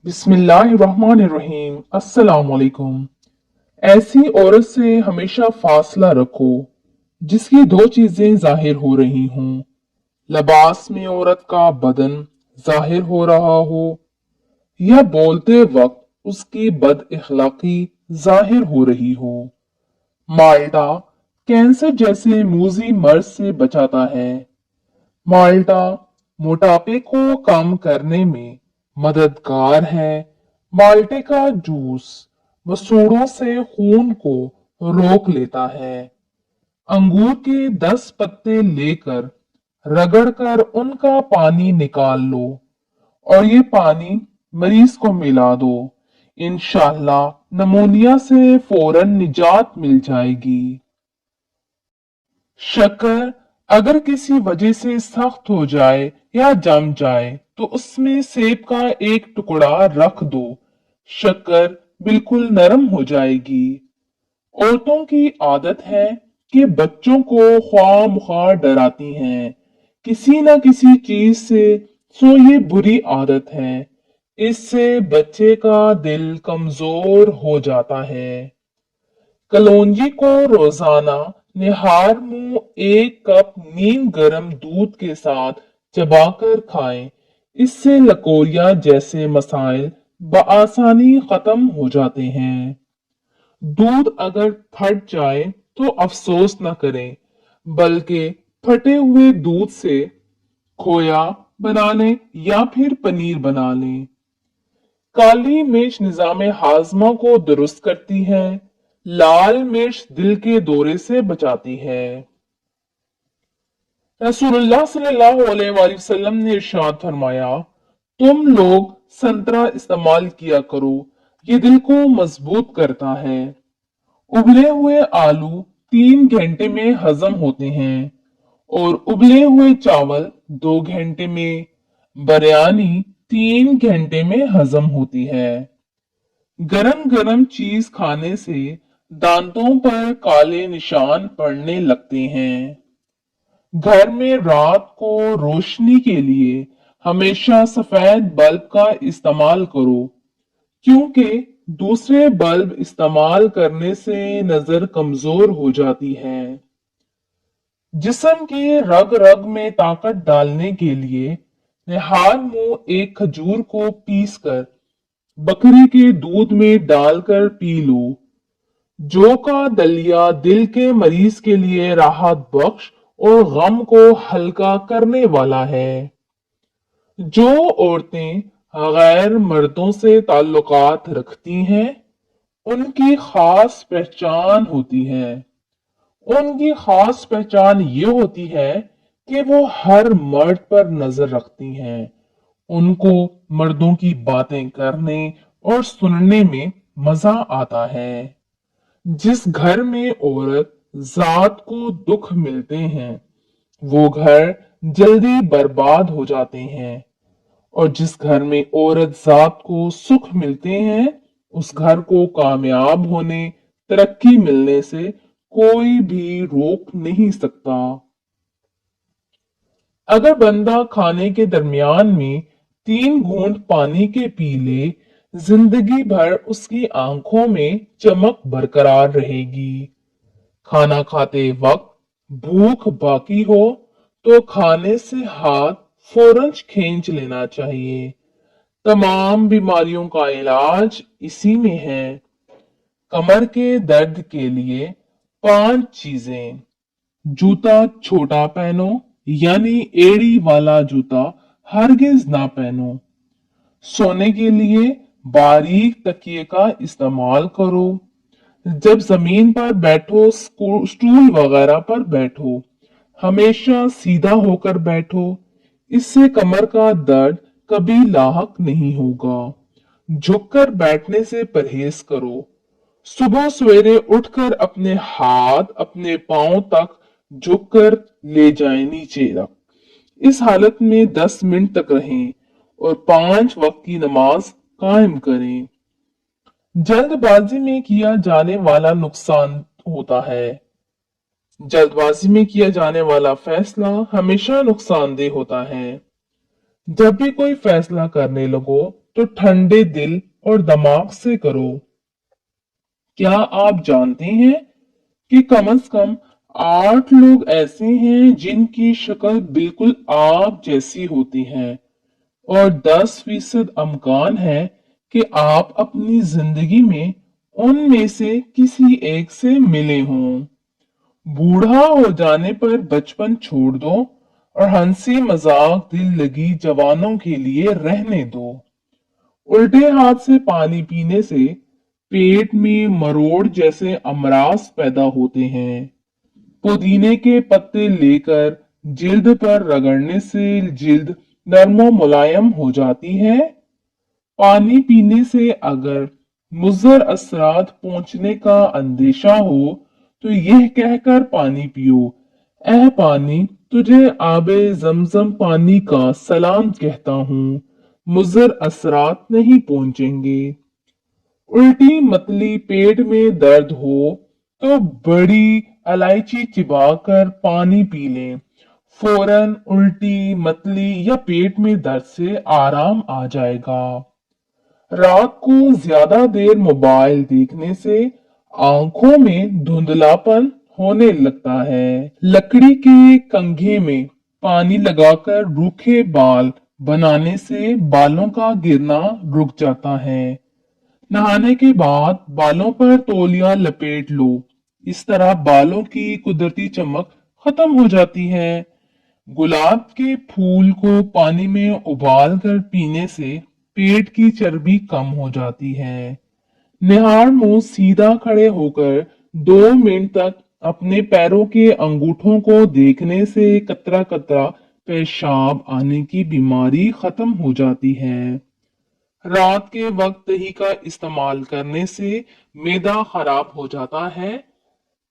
बिस्मिल्लाहिर्रहमानिर्रहीम। अस्सलाम वालेकुम। ऐसी औरत से हमेशा फासला रखो जिसकी दो चीजें जाहिर हो रही हों। लिबास में औरत का बदन जाहिर हो रहा हो या बोलते वक्त उसकी बद इखलाकी जाहिर हो रही हो। माल्टा कैंसर जैसे मूजी मर्ज से बचाता है। माल्टा मोटापे को कम करने में मददगार है। माल्टे का जूस मसूड़ों से खून को रोक लेता है। अंगूर के 10 पत्ते लेकर रगड़कर उनका पानी निकाल लो और ये पानी मरीज को मिला दो। इंशाल्लाह नमूनिया से फौरन निजात मिल जाएगी। शक्कर अगर किसी वजह से सख्त हो जाए या जम जाए तो उसमें सेब का एक टुकड़ा रख दो। शक्कर बिल्कुल नरम हो जाएगी। औरतों की आदत है कि बच्चों को ख्वाह मुख्वाह डराती हैं किसी न किसी चीज से। सो ये बुरी आदत है। इससे बच्चे का दिल कमजोर हो जाता है। कलौंजी को रोजाना निहार मुंह एक कप नीम गर्म दूध के साथ चबाकर खाएं। इससे लकोरिया जैसे मसाइल बआसानी खत्म हो जाते हैं। दूध अगर फट जाए तो अफसोस न करें, बल्कि फटे हुए दूध से खोया बना लें या फिर पनीर बना लें। काली मिर्च निजाम हाजमा को दुरुस्त करती है। लाल मिर्च दिल के दौरे से बचाती है। रसूलुल्लाह सल्लल्लाहु अलैहि वसल्लम ने इरशाद फरमाया, तुम लोग संतरा इस्तेमाल किया करो, ये दिल को मजबूत करता है। उबले हुए आलू 3 घंटे में हजम होते हैं और उबले हुए चावल 2 घंटे में, बिरयानी 3 घंटे में हजम होती है। गरम गरम चीज खाने से दांतों पर काले निशान पड़ने लगते हैं। घर में रात को रोशनी के लिए हमेशा सफेद बल्ब का इस्तेमाल करो, क्योंकि दूसरे बल्ब इस्तेमाल करने से नजर कमजोर हो जाती है। जिस्म के रग रग में ताकत डालने के लिए निहार मुंह एक खजूर को पीसकर बकरी के दूध में डालकर पी लो। जौ का दलिया दिल के मरीज के लिए राहत बख्श और गम को हल्का करने वाला है। जो औरतें गैर मर्दों से ताल्लुकात रखती हैं, उनकी खास पहचान होती है। उनकी खास पहचान ये होती है कि वो हर मर्द पर नजर रखती हैं। उनको मर्दों की बातें करने और सुनने में मजा आता है। जिस घर में औरत जात को दुख मिलते हैं, वो घर जल्दी बर्बाद हो जाते हैं, और जिस घर में औरत जात को सुख मिलते हैं, उस घर को कामयाब होने, तरक्की मिलने से कोई भी रोक नहीं सकता। अगर बंदा खाने के दरमियान में 3 घूंट पानी के पी ले, जिंदगी भर उसकी आंखों में चमक बरकरार रहेगी। खाना खाते वक्त भूख बाकी हो तो खाने से हाथ फौरन खींच लेना चाहिए। तमाम बीमारियों का इलाज इसी में है। कमर के दर्द के लिए 5 चीजें। जूता छोटा पहनो, यानी एड़ी वाला जूता हरगिज ना पहनो। सोने के लिए बारीक तकिए का इस्तेमाल करो। जब जमीन पर बैठो, स्टूल वगैरह पर बैठो, हमेशा सीधा होकर बैठो। इससे कमर का दर्द कभी लाहक नहीं होगा। झुककर बैठने से परहेज करो। सुबह सवेरे उठकर अपने हाथ अपने पांव तक झुककर ले जाएं नीचे तक। इस हालत में 10 मिनट तक रहें और 5 वक्त की नमाज कायम करें। जल्दबाजी में किया जाने वाला नुकसान होता है। जल्दबाजी में किया जाने वाला फैसला हमेशा नुकसानदेह होता है। जब भी कोई फैसला करने लगो तो ठंडे दिल और दिमाग से करो। क्या आप जानते हैं कि कम से कम 8 लोग ऐसे हैं जिनकी शक्ल बिल्कुल आप जैसी होती है, और 10% अमकान है कि आप अपनी जिंदगी में उनमें से किसी एक से मिले हों। बूढ़ा हो जाने पर बचपन छोड़ दो और हंसी मजाक दिल लगी जवानों के लिए रहने दो। उल्टे हाथ से पानी पीने से पेट में मरोड़ जैसे अमराज पैदा होते हैं। पुदीने के पत्ते लेकर जिल्द पर रगड़ने से जिल्द नरमो मुलायम हो जाती है। पानी पीने से अगर मुज़र असरात पहुंचने का अंदेशा हो तो यह कहकर पानी पियो, ऐ पानी, तुझे आबे जमजम पानी का सलाम कहता हूं, मुज़र असरात नहीं पहुंचेंगे। उल्टी मतली पेट में दर्द हो तो बड़ी इलायची चिबाकर पानी पी लें, फौरन उल्टी मतली या पेट में दर्द से आराम आ जाएगा। रात को ज्यादा देर मोबाइल देखने से आंखों में धुंधलापन होने लगता है। लकड़ी के कंघे में पानी लगाकर रूखे बाल बनाने से बालों का गिरना रुक जाता है। नहाने के बाद बालों पर तौलिया लपेट लो, इस तरह बालों की कुदरती चमक खत्म हो जाती है। गुलाब के फूल को पानी में उबाल कर पीने से पेट की चर्बी कम हो जाती है। निहार मुंह सीधा खड़े होकर 2 मिनट तक अपने पैरों के अंगूठों को देखने से कतरा कतरा पेशाब आने की बीमारी खत्म हो जाती है। रात के वक्त दही का इस्तेमाल करने से मैदा खराब हो जाता है।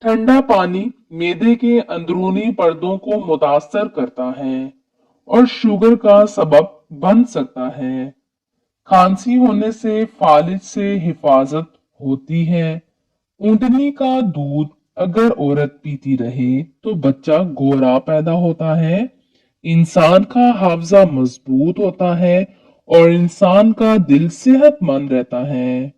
ठंडा पानी मैदे के अंदरूनी पर्दों को मुतासर करता है और शुगर का सबब बन सकता है। खांसी होने से फालिज से हिफाजत होती है। ऊंटनी का दूध अगर औरत पीती रहे तो बच्चा गोरा पैदा होता है। इंसान का हाफजा मजबूत होता है और इंसान का दिल सेहतमंद रहता है।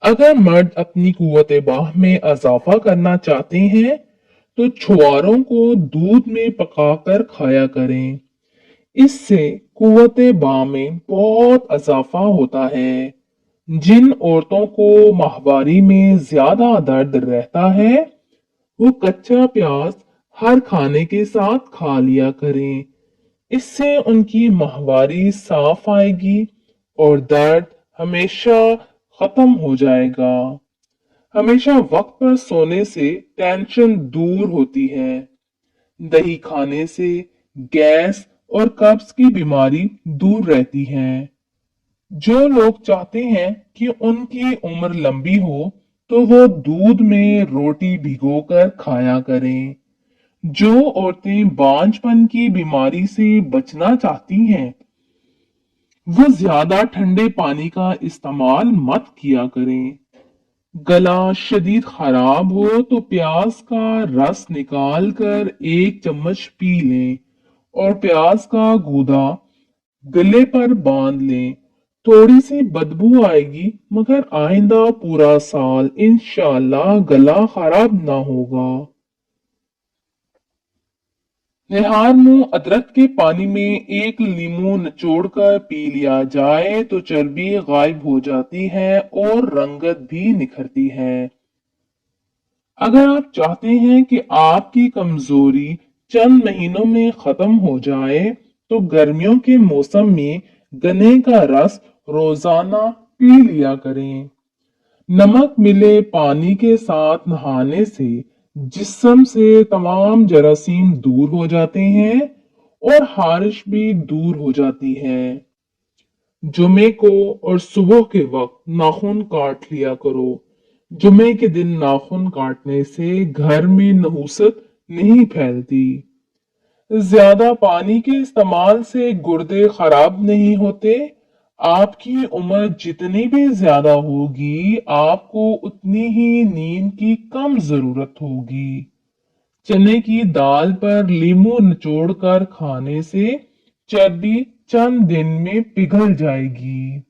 अगर मर्द अपनी कुव्वत बाह में इजाफा करना चाहते हैं तो छुआरों को दूध में पकाकर खाया करें। इससे कुव्वत बाह में बहुत इजाफा होता है। जिन औरतों को माहवारी में ज्यादा दर्द रहता है वो कच्चा प्याज हर खाने के साथ खा लिया करें। इससे उनकी माहवारी साफ आएगी और दर्द हमेशा खत्म हो जाएगा। हमेशा वक्त पर सोने से टेंशन दूर होती है। दही खाने से गैस और कब्ज की बीमारी दूर रहती है। जो लोग चाहते हैं कि उनकी उम्र लंबी हो तो वो दूध में रोटी भिगोकर खाया करें। जो औरतें बांझपन की बीमारी से बचना चाहती हैं वो ज्यादा ठंडे पानी का इस्तेमाल मत किया करें। गला शदीद खराब हो तो प्याज का रस निकाल कर 1 चम्मच पी लें और प्याज का गूदा गले पर बांध लें। थोड़ी सी बदबू आएगी मगर आइंदा पूरा साल इंशाल्लाह गला खराब ना होगा। निहार मुंह अदरक के पानी में 1 लीमू निचोड़कर पी लिया जाए तो चर्बी गायब हो जाती है और रंगत भी निखरती है। अगर आप चाहते हैं कि आपकी कमजोरी चंद महीनों में खत्म हो जाए तो गर्मियों के मौसम में गन्ने का रस रोजाना पी लिया करें। नमक मिले पानी के साथ नहाने से जिस्म से तमाम जरासीम दूर हो जाते हैं और खारिश भी दूर हो जाती है। जुमे को और सुबह के वक्त नाखून काट लिया करो। जुमे के दिन नाखून काटने से घर में नहुसत नहीं फैलती। ज्यादा पानी के इस्तेमाल से गुर्दे खराब नहीं होते। आपकी उम्र जितनी भी ज्यादा होगी आपको उतनी ही नींद की कम जरूरत होगी। चने की दाल पर लीमू निचोड़ कर खाने से चर्बी चंद दिन में पिघल जाएगी।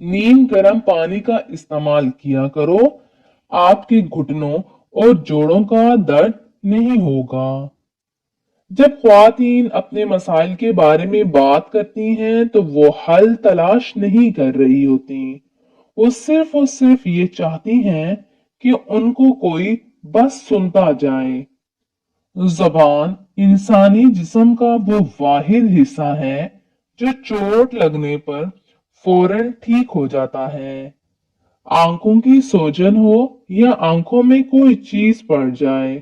नीम गर्म पानी का इस्तेमाल किया करो, आपके घुटनों और जोड़ों का दर्द नहीं होगा। जब ख्वातीन अपने मसाइल के बारे में बात करती हैं तो वो हल तलाश नहीं कर रही होती, वो सिर्फ और सिर्फ ये चाहती हैं कि उनको कोई बस सुनता जाए। जबान इंसानी जिस्म का वो वाहिद हिस्सा है जो चोट लगने पर फौरन ठीक हो जाता है। आंखों की सोजन हो या आंखों में कोई चीज पड़ जाए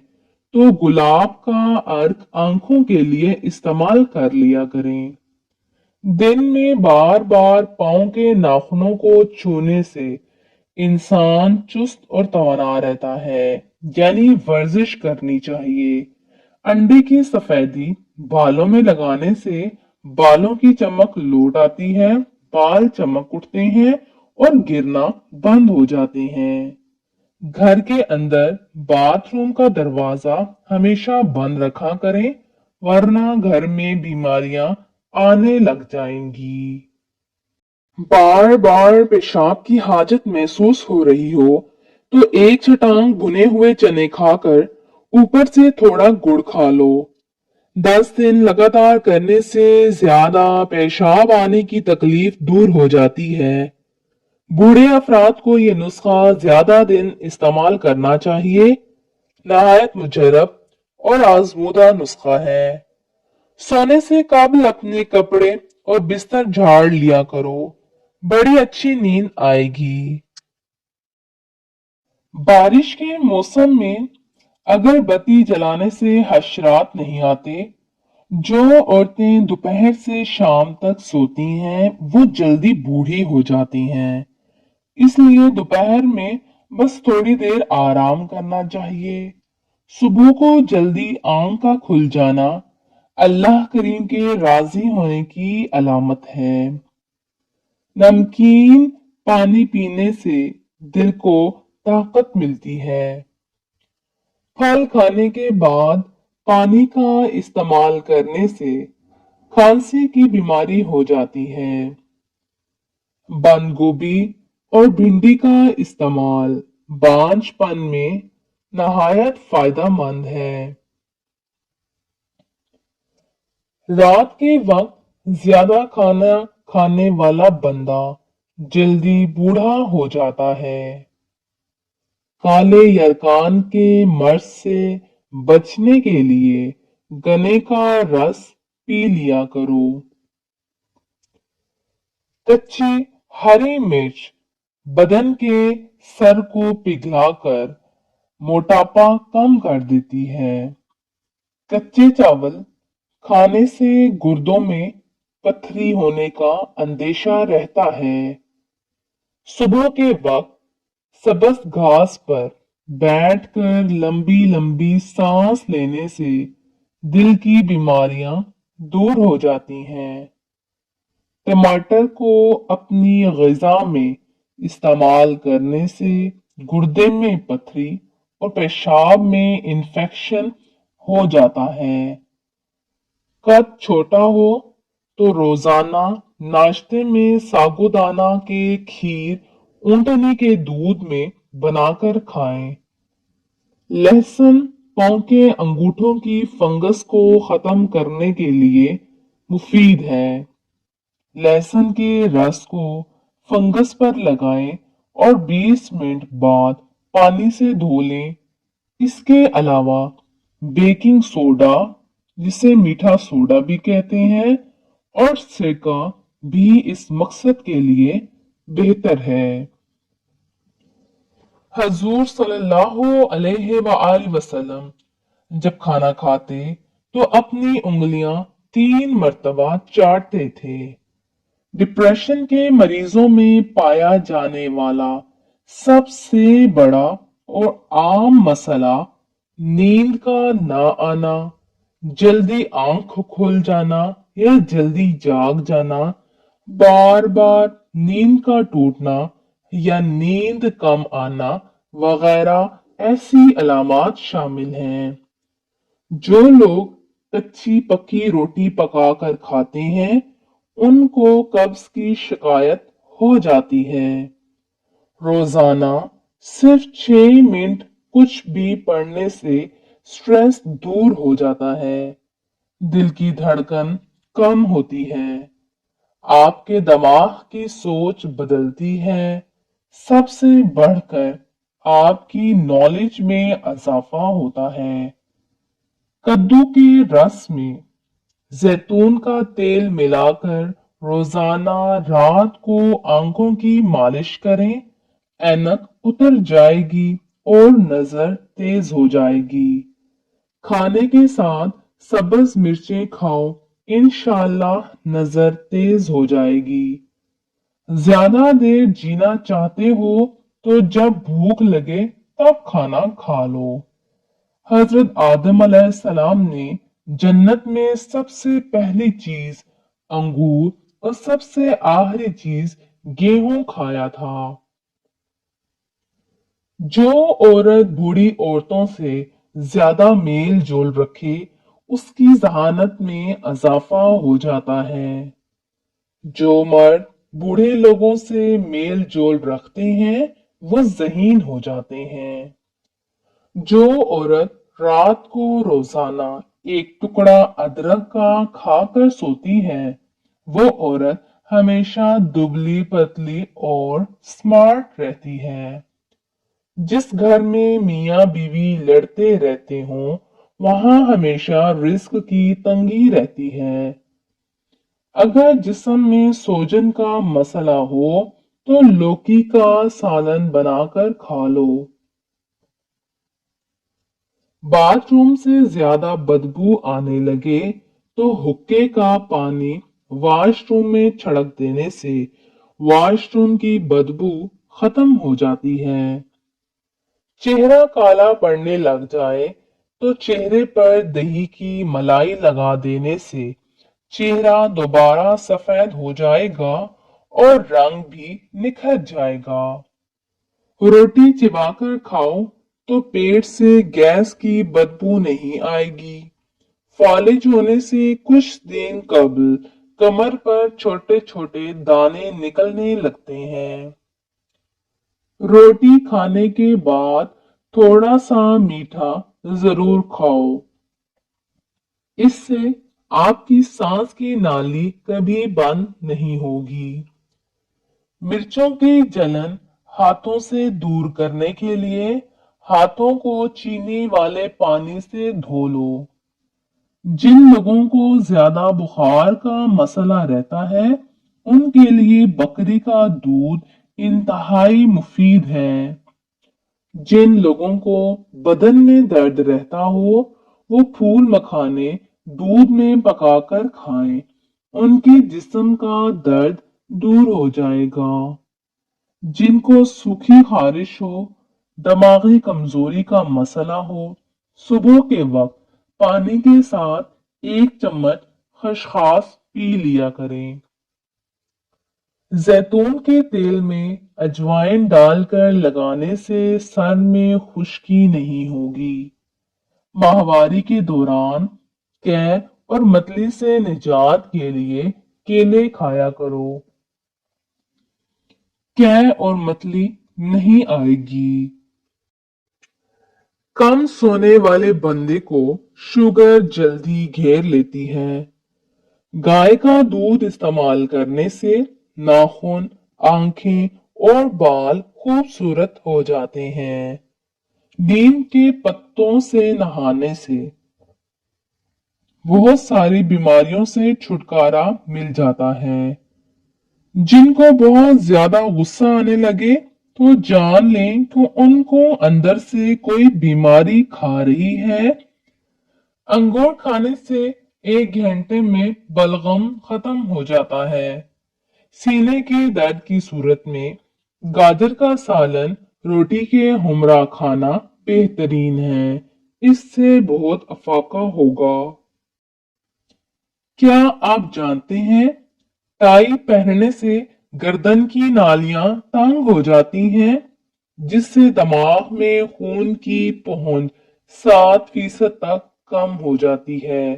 तो गुलाब का अर्क आंखों के लिए इस्तेमाल कर लिया करें। दिन में बार बार पाँव के नाखूनों को छूने से इंसान चुस्त और तवाना रहता है, यानी वर्जिश करनी चाहिए। अंडे की सफेदी बालों में लगाने से बालों की चमक लौट आती है, बाल चमक उठते हैं और गिरना बंद हो जाते हैं। घर के अंदर बाथरूम का दरवाजा हमेशा बंद रखा करें, वरना घर में बीमारियां आने लग जाएंगी। बार बार पेशाब की हाजत महसूस हो रही हो तो एक छटांग भुने हुए चने खाकर ऊपर से थोड़ा गुड़ खा लो। 10 दिन लगातार करने से ज्यादा पेशाब आने की तकलीफ दूर हो जाती है। बूढ़े अफराद को ये नुस्खा ज्यादा दिन इस्तेमाल करना चाहिए। नहायत मुजरब और आजमूदा नुस्खा है। सोने से कबल अपने कपड़े और बिस्तर झाड़ लिया करो, बड़ी अच्छी नींद आएगी। बारिश के मौसम में अगरबत्ती जलाने से हशरात नहीं आते। जो औरतें दोपहर से शाम तक सोती हैं वो जल्दी बूढ़ी हो जाती हैं, इसलिए दोपहर में बस थोड़ी देर आराम करना चाहिए। सुबह को जल्दी आंख का खुल जाना अल्लाह करीम के राजी होने की अलामत है। नमकीन पानी पीने से दिल को ताकत मिलती है। फल खाने के बाद पानी का इस्तेमाल करने से खांसी की बीमारी हो जाती है। बंद गोभी और भिंडी का इस्तेमाल बांझपन में नहायत फायदेमंद है। रात के वक्त ज्यादा खाना खाने वाला बंदा जल्दी बूढ़ा हो जाता है। काले यरकान के मर्ज से बचने के लिए गन्ने का रस पी लिया करो। कच्ची हरी मिर्च बदन के सर को पिघलाकर मोटापा कम कर देती है। कच्चे चावल खाने से गुर्दों में पथरी होने का अंदेशा रहता है। सुबह के वक्त सब्ज घास पर बैठकर लंबी लंबी सांस लेने से दिल की बीमारियां दूर हो जाती हैं। टमाटर को अपनी ग़िज़ा में इस्तेमाल करने से गुर्दे में पथरी और पेशाब में इन्फेक्शन हो जाता है। कद छोटा हो तो रोजाना नाश्ते में साबूदाना के खीर ऊंटनी के दूध में बनाकर खाएं। लहसुन पांव के अंगूठों की फंगस को खत्म करने के लिए मुफीद है। लहसुन के रस को फंगस पर लगाएं और 20 मिनट बाद पानी से धो लें। इसके अलावा बेकिंग सोडा, जिसे मीठा सोडा भी कहते हैं, और सिरका भी इस मकसद के लिए बेहतर है। हजूर सल्लल्लाहु अलैहि वसल्लम जब खाना खाते तो अपनी उंगलियां 3 मर्तबा चाटते थे। डिप्रेशन के मरीजों में पाया जाने वाला सबसे बड़ा और आम मसला नींद का ना आना, जल्दी आंख खुल जाना या जल्दी जाग जाना, बार बार नींद का टूटना या नींद कम आना वगैरह ऐसी अलामात शामिल हैं। जो लोग कच्ची पक्की रोटी पकाकर खाते हैं, उनको कब्ज की शिकायत हो जाती है। रोजाना सिर्फ 6 मिनट कुछ भी पढ़ने से स्ट्रेस दूर हो जाता है, दिल की धड़कन कम होती है, आपके दिमाग की सोच बदलती है, सबसे बढ़कर आपकी नॉलेज में इजाफा होता है। कद्दू के रस में जैतून का तेल मिलाकर रोजाना रात को आंखों की मालिश करें, ऐनक उतर जाएगी और नजर तेज हो जाएगी। खाने के साथ सब्ज मिर्चें खाओ, इंशाल्लाह नजर तेज हो जाएगी। ज्यादा देर जीना चाहते हो तो जब भूख लगे तब खाना खा लो। हजरत आदम सलाम ने जन्नत में सबसे पहली चीज अंगूर और सबसे आखिरी चीज गेहूं खाया था। जो औरत बूढ़ी औरतों से ज्यादा मेल जोल रखे, उसकी जहानत में इजाफा हो जाता है। जो मर्द बूढ़े लोगों से मेल जोल रखते हैं, वो ज़हीन हो जाते हैं। जो औरत रात को रोजाना एक टुकड़ा अदरक का खाकर सोती है, वो औरत हमेशा दुबली पतली और स्मार्ट रहती है। जिस घर में मियाँ बीवी लड़ते रहते हों, वहां हमेशा रिस्क की तंगी रहती है। अगर जिस्म में सोजन का मसला हो तो लौकी का सालन बनाकर खा लो। बाथरूम से ज्यादा बदबू आने लगे तो हुक्के का पानी वॉशरूम में छिड़क देने से वॉशरूम की बदबू खत्म हो जाती है। चेहरा काला पड़ने लग जाए तो चेहरे पर दही की मलाई लगा देने से चेहरा दोबारा सफेद हो जाएगा और रंग भी निखर जाएगा। रोटी चिबाकर खाओ तो पेट से गैस की बदबू नहीं आएगी। फालिज होने से कुछ दिन कबल कमर पर छोटे छोटे दाने निकलने लगते हैं। रोटी खाने के बाद थोड़ा सा मीठा जरूर खाओ, इससे आपकी सांस की नाली कभी बंद नहीं होगी। मिर्चों की जलन हाथों से दूर करने के लिए हाथों को चीनी वाले पानी से धो लो। जिन लोगों को ज्यादा बुखार का मसला रहता है, उनके लिए बकरी का दूध इंतहाई मुफीद है। जिन लोगों को बदन में दर्द रहता हो, वो फूल मखाने दूध में पकाकर खाएं, उनके जिस्म का दर्द दूर हो जाएगा। जिनको सूखी खारिश हो, दिमागी कमजोरी का मसला हो, सुबह के वक्त पानी के साथ 1 चम्मच खसखस पी लिया करें। जैतून के तेल में अजवाइन डालकर लगाने से सर में खुश्की नहीं होगी। माहवारी के दौरान कैं और मतली से निजात के लिए केले खाया करो। कैं और मतली नहीं आएगी। कम सोने वाले बंदे को शुगर जल्दी घेर लेती है। गाय का दूध इस्तेमाल करने से नाखून, आंखें और बाल खूबसूरत हो जाते हैं। नीम के पत्तों से नहाने से बहुत सारी बीमारियों से छुटकारा मिल जाता है। जिनको बहुत ज्यादा गुस्सा आने लगे तो जान लें कि उनको अंदर से कोई बीमारी खा रही है। अंगूर खाने से 1 घंटे में बलगम खत्म हो जाता है। सीने के दर्द की सूरत में गाजर का सालन रोटी के हमरा खाना बेहतरीन है, इससे बहुत अफाका होगा। क्या आप जानते हैं टाई पहनने से गर्दन की नालियां तंग हो जाती हैं, जिससे दिमाग में खून की पहुंच 7% तक कम हो जाती है।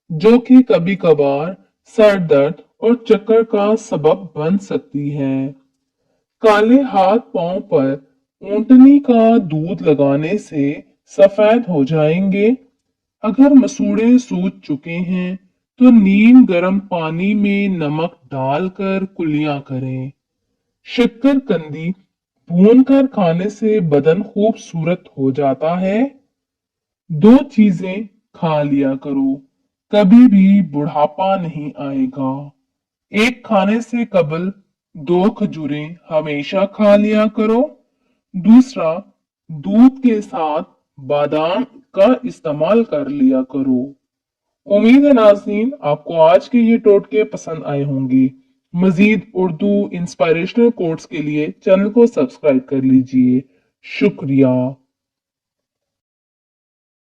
जो कि कभी कभार सर दर्द और चक्कर का सबब बन सकती है। काले हाथ पांव पर ऊंटनी का दूध लगाने से सफेद हो जाएंगे। अगर मसूड़े सूज चुके हैं तो नीम गर्म पानी में नमक डालकर कुलियां करें। शक्करकंदी भूनकर खाने से बदन खूबसूरत हो जाता है। दो चीजें खा लिया करो, कभी भी बुढ़ापा नहीं आएगा। एक खाने से कबल दो खजूरें हमेशा खा लिया करो। दूसरा, दूध के साथ बादाम का इस्तेमाल कर लिया करो। उम्मीद है नाज़रीन आपको आज के ये टोटके पसंद आए होंगे। मजीद उर्दू इंस्पायरेशनल कोट्स के लिए चैनल को सब्सक्राइब कर लीजिए। शुक्रिया।